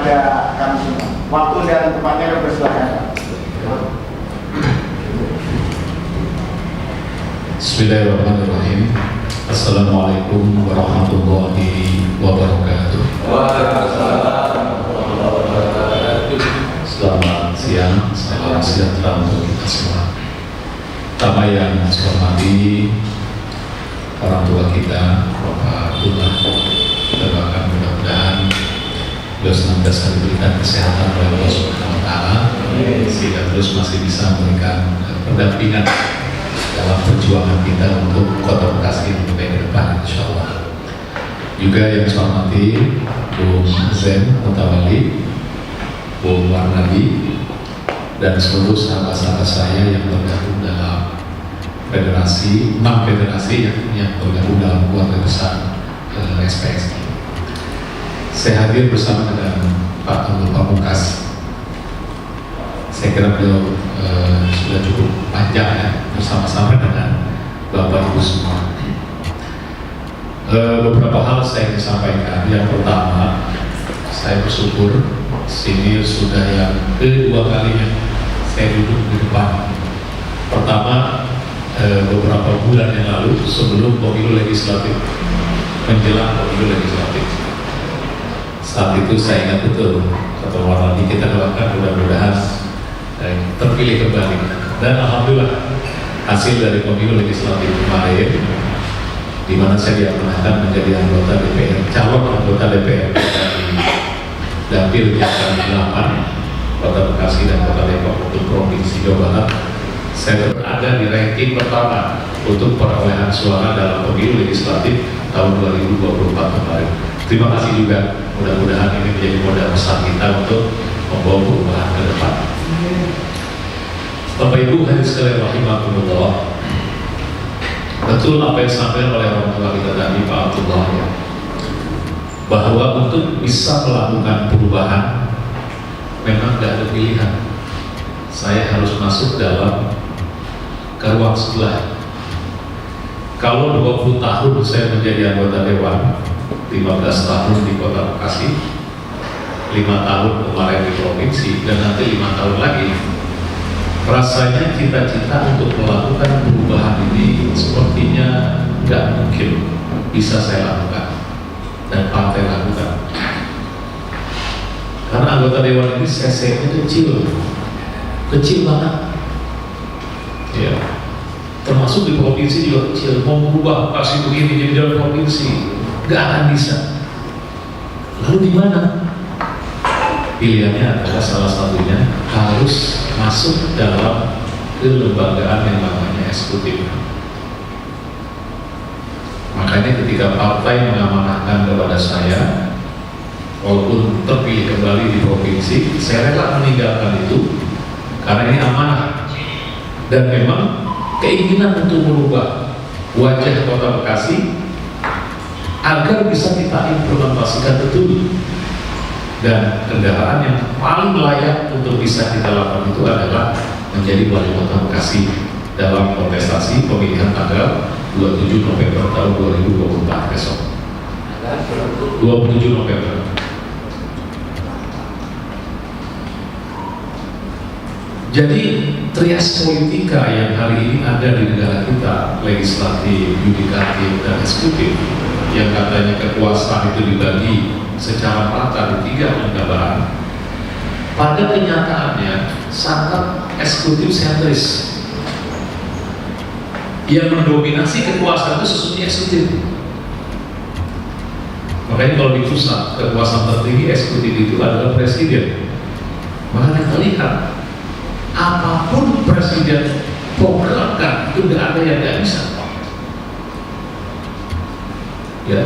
kepada kami semua. Waktu dan tempatnya dipersilakan. Bismillahirrahmanirrahim. Assalamualaikum warahmatullahi wabarakatuh. Selamat siang, salam sejahtera untuk kita semua. Pertama yang saya hormati orang tua kita, Bapak Abdullah, kita doakan mudah-mudahan beliau senantiasa diberikan kesehatan oleh Allah Subhanahu wa Ta'ala, sehingga terus masih bisa memberikan pendampingan dalam perjuangan kita untuk Kota Bekasi yang lebih baik ke depan, insyaallah. Juga yang saya hormati Bu Zen Mutawali, Bu Warnadi, dan seluruh sahabat-sahabat saya yang tergabung dalam federasi, 6 federasi yang tergabung dalam keluarga besar SPS. Saya hadir bersama dengan Pak Tunggal Pamungkas. Saya kira beliau sudah cukup panjang ya, bersama-sama dengan Bapak Ibu semua. Beberapa hal saya ingin sampaikan. Yang pertama, saya bersyukur sini sudah yang kedua kalinya saya duduk di depan. Pertama, beberapa bulan yang lalu sebelum pemilu legislatif, menjelang pemilu legislatif. Saat itu saya ingat betul, kata Warnadi, kita doakan mudah-mudahan terpilih kembali. Dan alhamdulillah hasil dari pemilu legislatif kemarin, di mana saya diamanahkan menjadi anggota DPR, calon anggota DPR dari Dapil Jakarta 8, Kota Bekasi dan Kota Depok untuk Provinsi Jawa Barat. Saya berada di ranking pertama untuk perolehan suara dalam pemilu legislatif tahun 2024 kemarin. Terima kasih juga, mudah-mudahan ini menjadi modal besar kita untuk membawa perubahan ke depan. Bapak Ibu hadirin sekalian rahimakumullah, betul apa yang disampaikan oleh orang tua kita tadi, Pak Abdullah, ya, bahwa untuk bisa melakukan perubahan memang tidak ada pilihan. Saya harus masuk dalam ke ruang sebelah. Kalau 20 tahun saya menjadi anggota dewan, 15 tahun di Kota Bekasi, 5 tahun kemarin di provinsi, dan nanti 5 tahun lagi, rasanya cita-cita untuk melakukan perubahan ini sepertinya nggak mungkin bisa saya lakukan dan partai lakukan. Karena anggota dewan ini CC-nya kecil banget, ya. Termasuk di provinsi juga kecil. Mau berubah Bekasi begini jadi dalam provinsi, nggak akan bisa. Lalu di mana? Pilihannya adalah salah satunya harus masuk dalam kelembagaan yang namanya eksekutif. Makanya ketika partai mengamanahkan kepada saya, walaupun terpilih kembali di provinsi, saya rela meninggalkan itu karena ini amanah. Dan memang keinginan untuk merubah wajah Kota Bekasi agar bisa kita implementasikan betul. Dan kendaraan yang paling layak untuk bisa kita lakukan itu adalah menjadi wali kota Bekasi dalam kontestasi pemilihan tanggal 27 November tahun 2024 besok. 27 November. Jadi trias politika yang hari ini ada di negara kita, legislatif, yudikatif, dan eksekutif, yang katanya kekuasaan itu dibagi secara rata di 3 lembagaan, pada kenyataannya sangat eksekutif sentris. Yang mendominasi kekuasaan itu sesungguhnya eksekutif. Makanya kalau di pusat, kekuasaan tertinggi eksekutif itu adalah presiden. Maka kita lihat, apapun presiden programkan itu tidak ada yang tidak bisa. Ya.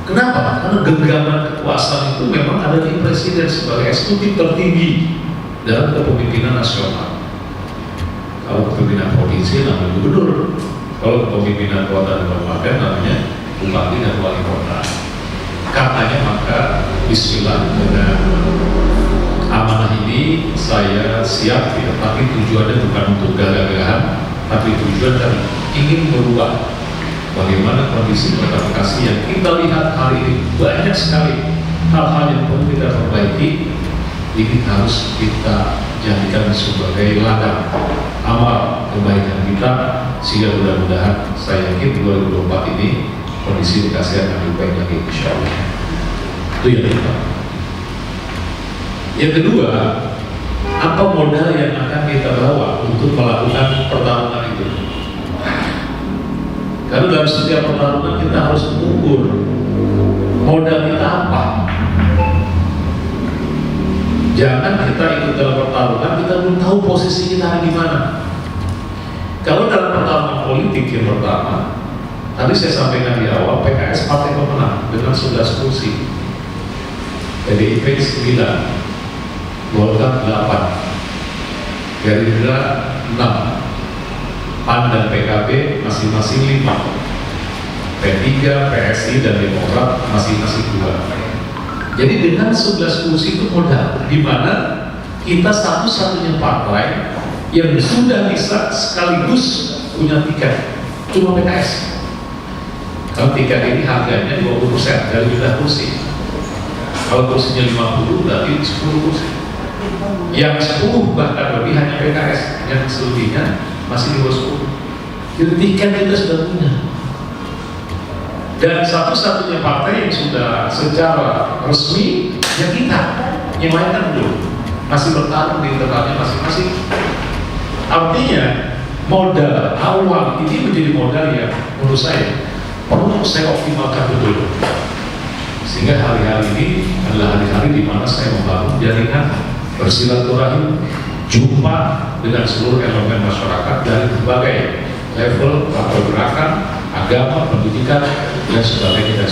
Kenapa? Karena genggaman kekuasaan itu memang ada di presiden sebagai eksekutif tertinggi dalam kepemimpinan nasional. Kalau kepemimpinan provinsi namanya gubernur, kalau kepemimpinan kota dan kabupaten namanya bupati dan wali kota. Katanya maka bismillah, dengan amanah ini saya siap, ya, tapi tujuannya bukan untuk gagah-gagahan, tapi tujuan kami ingin merubah bagaimana kondisi Kota Bekasi yang kita lihat hari ini banyak sekali hal-hal yang perlu kita perbaiki ini harus kita jadikan sebagai ladang amal kebaikan kita, sehingga mudah-mudahan saya yakin 2024 ini kondisi Bekasi akan lebih baik lagi, insya Allah. Itu yang pertama. Yang kedua, apa modal yang akan kita bawa untuk melakukan pertarungan itu? Karena dalam setiap pertarungan kita harus mengukur modal kita apa. Jangan kita ikut dalam pertarungan, kita belum tahu posisi kita ada di mana. Kalau dalam pertarungan politik yang pertama, tadi saya sampaikan di awal, PKS partai pemenang dengan 11 kursi, PDIP 9, Golkar 8, Gerindra 6, PAN dan PKB masing-masing 5, P3, PSI dan Demokrat masing-masing 2. Jadi dengan 11 kursi itu modal, di mana kita satu-satunya partai yang sudah bisa sekaligus punya tiket, cuma PKS. Kalau tiket ini harganya 20% dari jumlah kursi. Kalau kursinya 50 berarti 10 kursi. Yang 10 bahkan lebih hanya PKS, yang selebihnya masih di bawah 10. Jadi tiket kita sudah punya. Dan satu-satunya partai yang sudah secara resmi ya kita, yang lain kan belum, masih bertarung di internalnya masing-masing. Artinya modal awal ini menjadi modal yang menurut saya perlu saya optimalkan betul, sehingga hari-hari ini adalah hari-hari di mana saya membangun jaringan bersilaturahim, jumpa dengan seluruh elemen masyarakat dari berbagai level atau gerakan, agama, pendidikan, dan sebagainya,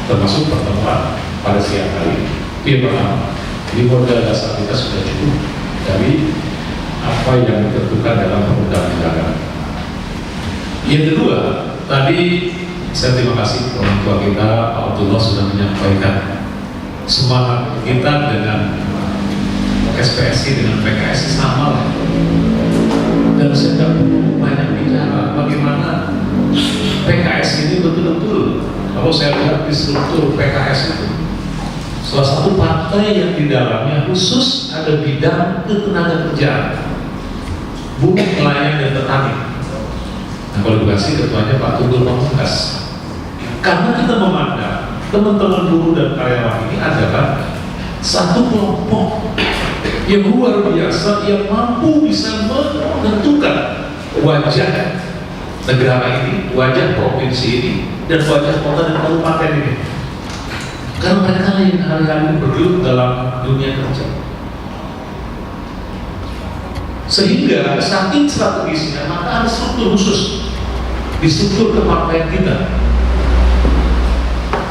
termasuk pertemuan pada siang hari. Itu yang pertama. Di modal dasar kita sudah cukup dari apa yang ditentukan dalam perundang-undangan. Yang kedua, tadi saya terima kasih orang tua kita Pak Abdullah sudah menyampaikan semangat kita dengan SPSI dengan PKS sama lah. Dan saya tidak perlu banyak bicara bagaimana PKS ini betul-betul, kalau saya lihat di struktur PKS itu salah satu partai yang di dalamnya khusus ada bidang ketenaga kerjaan, buruh, nelayan dan petani. Nah, kalau dikasih ketuanya Pak Tunggul Pamungkas. Karena kita memandang teman-teman buruh dan karyawan ini adalah satu kelompok yang luar biasa, yang mampu bisa menentukan wajah negara ini, wajah provinsi ini, dan wajah kota dan kabupaten ini. Karena mereka yang hari-hari bergelut dalam dunia kerja. Sehingga saking strategisnya, maka ada struktur khusus di struktur kepartaian kita.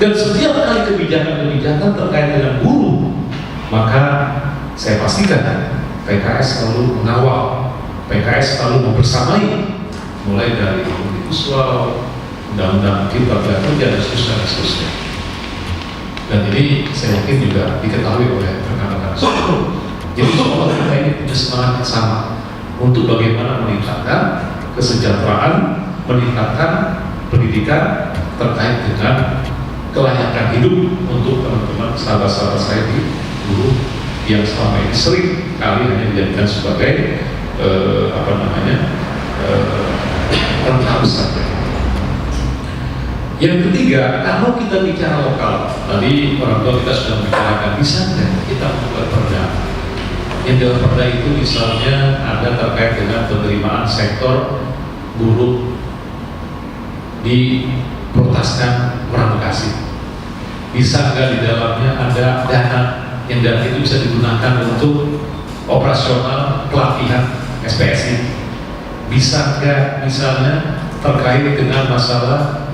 Dan setiap kali kebijakan-kebijakan terkait dengan buruh, maka saya pastikan PKS selalu mengawal, PKS selalu membersamai, mulai dari Omnibus Law, Undang-Undang Cipta Kerja dan seterusnya. Dan ini saya yakin juga diketahui oleh rekan-rekan semua. Jadi semua kita ini punya semangat yang sama untuk bagaimana meningkatkan kesejahteraan, meningkatkan pendidikan terkait dengan kelayakan hidup untuk teman-teman sahabat-sahabat saya di buruh yang selama ini sering kali hanya dijadikan sebagai perkara besar. Yang ketiga, kalau kita bicara lokal, tadi orang tua kita sudah membicarakan, bisa nggak kita membuat perda? Yang dalam perda itu misalnya ada terkait dengan penerimaan sektor buruh di pertaskan orang Bekasi. Bisa nggak di dalamnya ada dana yang dana itu bisa digunakan untuk operasional pelatihan SPSI? Bisa nggak misalnya terkait dengan masalah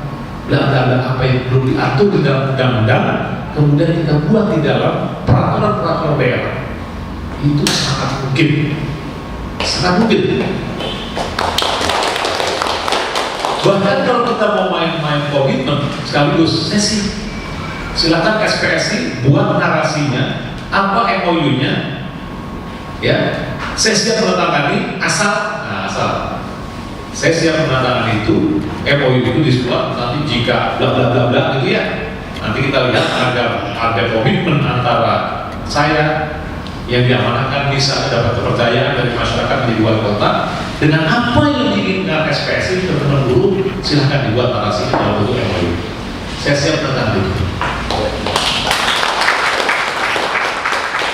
apa yang perlu diatur di dalam undang-undang, kemudian kita buat di dalam peraturan-peraturan daerah? Itu sangat mungkin, sangat mungkin. Bahkan kalau kita mau main-main komitmen sekaligus sesi, silakan SPSI buat narasinya, apa MOU-nya, ya. Saya siap menandatangani asal saya siap menandatangani itu MOU itu disebut nanti jika bla bla bla bla gitu ya. Nanti kita lihat agar ada komitmen antara saya yang diamanahkan bisa dapat kepercayaan dari masyarakat di wali kota dengan apa yang diinginkan SPSI teman-teman guru, silahkan dibuat narasi dalam bentuk MOU. Saya siap menanti.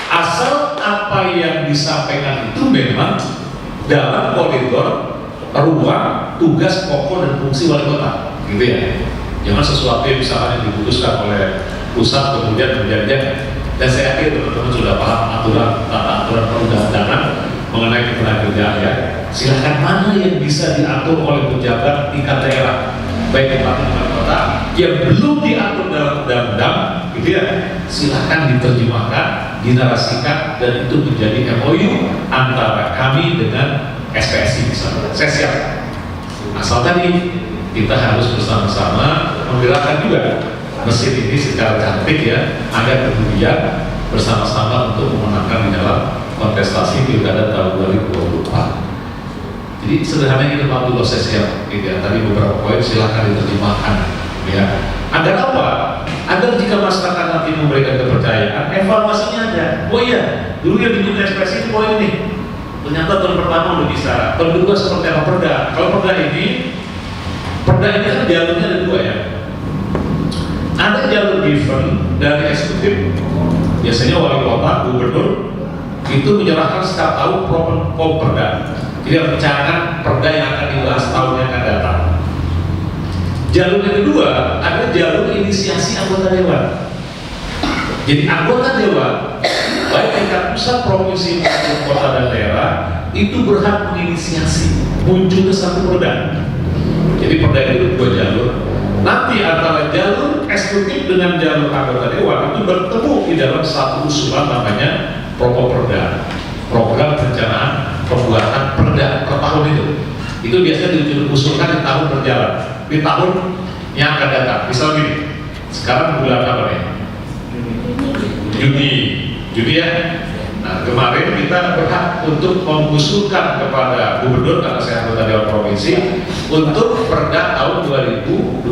Asal apa yang disampaikan itu memang dalam koridor ruang tugas pokok dan fungsi wali kota, gitu ya. Jangan sesuatu yang misalnya diputuskan oleh pusat kemudian menjadi. Dan saya yakin teman-teman sudah paham tata aturan perundang-undangan mengenai ketenagakerjaan ya. Silahkan mana yang bisa diatur oleh pejabat tingkat daerah, baik bupati wali kota yang belum diatur dalam undang-undang, gitu ya. Silahkan diterjemahkan, dinarasikan, dan itu menjadi MOU antara kami dengan SPSI misalnya. Saya siap. Asal tadi kita harus bersama-sama menggerakkan juga mesin ini secara cantik ya, agar kemudian bersama-sama untuk memenangkan di dalam kontestasi pilkada tahun 2024. Jadi sederhananya itu Pak Abdullah, saya siap gitu ya. Tadi beberapa poin silahkan diterjemahkan ya. Agar apa? Agar jika masyarakat nanti memberikan kepercayaan, evaluasinya ada. Oh iya, dulu yang diminta ekspresi itu poin ini. Ternyata tahun pertama udah bisa. Tahun kedua seperti apa perda? Kalau perda ini kan jalurnya ada dua ya. Ada jalur given dari eksekutif, biasanya wali kota, gubernur itu menyerahkan setiap tahun perda. Jadi rancangan perda yang akan dibahas tahun yang akan datang. Jalur yang kedua ada jalur inisiasi anggota dewan. Jadi anggota dewan baik tingkat pusat, provinsi, maupun kota dan daerah itu berhak menginisiasi munculnya satu perda. Jadi perda itu dua jalur. Nanti antara jalur eksekutif dengan jalur anggota dewan itu bertemu di dalam satu usulan namanya Properda, program perencanaan pembuatan perda per tahun itu. Itu biasanya diusulkan di tahun berjalan, di tahun yang akan datang. Misal gini, sekarang bulan apa nih? Juni ya. Nah, kemarin kita berhak untuk mengusulkan kepada gubernur karena saya anggota dewan provinsi untuk perda tahun 2025.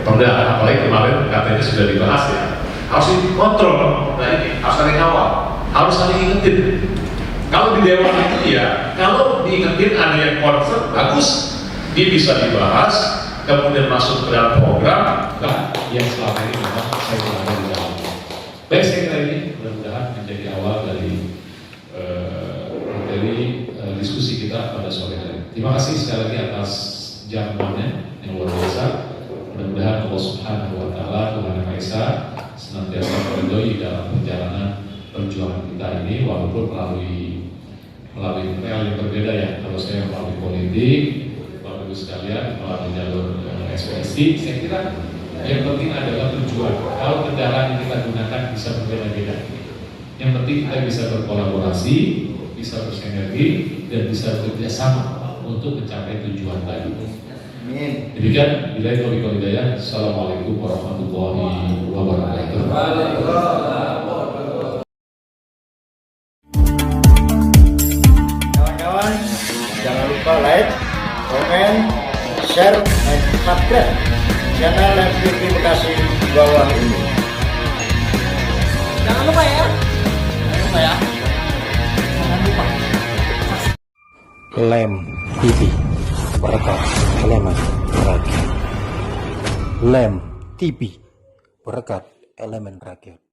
Perda, apalagi kemarin katanya sudah dibahas ya. Harus dikontrol perda ini, harus ada kawal, harus saling ingetin. Kalau di dewan itu ya, kalau diingetin ada yang concern, bagus, dia bisa dibahas, kemudian masuk ke dalam program, yang selama ini memang saya berada di dalam. Baik, saya kira ini mudah-mudahan menjadi awal dari diskusi kita pada sore hari. Terima kasih sekali lagi atas jamuannya yang luar biasa. Mudah-mudahan Allah Subhanahu wa Ta'ala, Tuhan Yang Maha Esa, senantiasa meridhoi dalam perjalanan perjuangan kita ini, walaupun melalui rel yang berbeda ya. Kalau saya melalui politik, Bapak Ibu sekalian melalui jalur SPSI, saya kira yang penting adalah tujuan. Kalau kendaraan yang kita gunakan bisa berbeda-beda. Yang penting kita bisa berkolaborasi, bisa bersinergi, dan bisa bekerja sama untuk mencapai tujuan tadi. Amin. Demikian, billahi taufiq wal hidayah. Assalamualaikum warahmatullahi wabarakatuh. Kawan-kawan, jangan lupa like, komen, share, dan subscribe channel Lem TV Bekasi di bawah ini. Jangan lupa ya. Lem TV berkat elemen rakyat. Lem TV berkat elemen rakyat.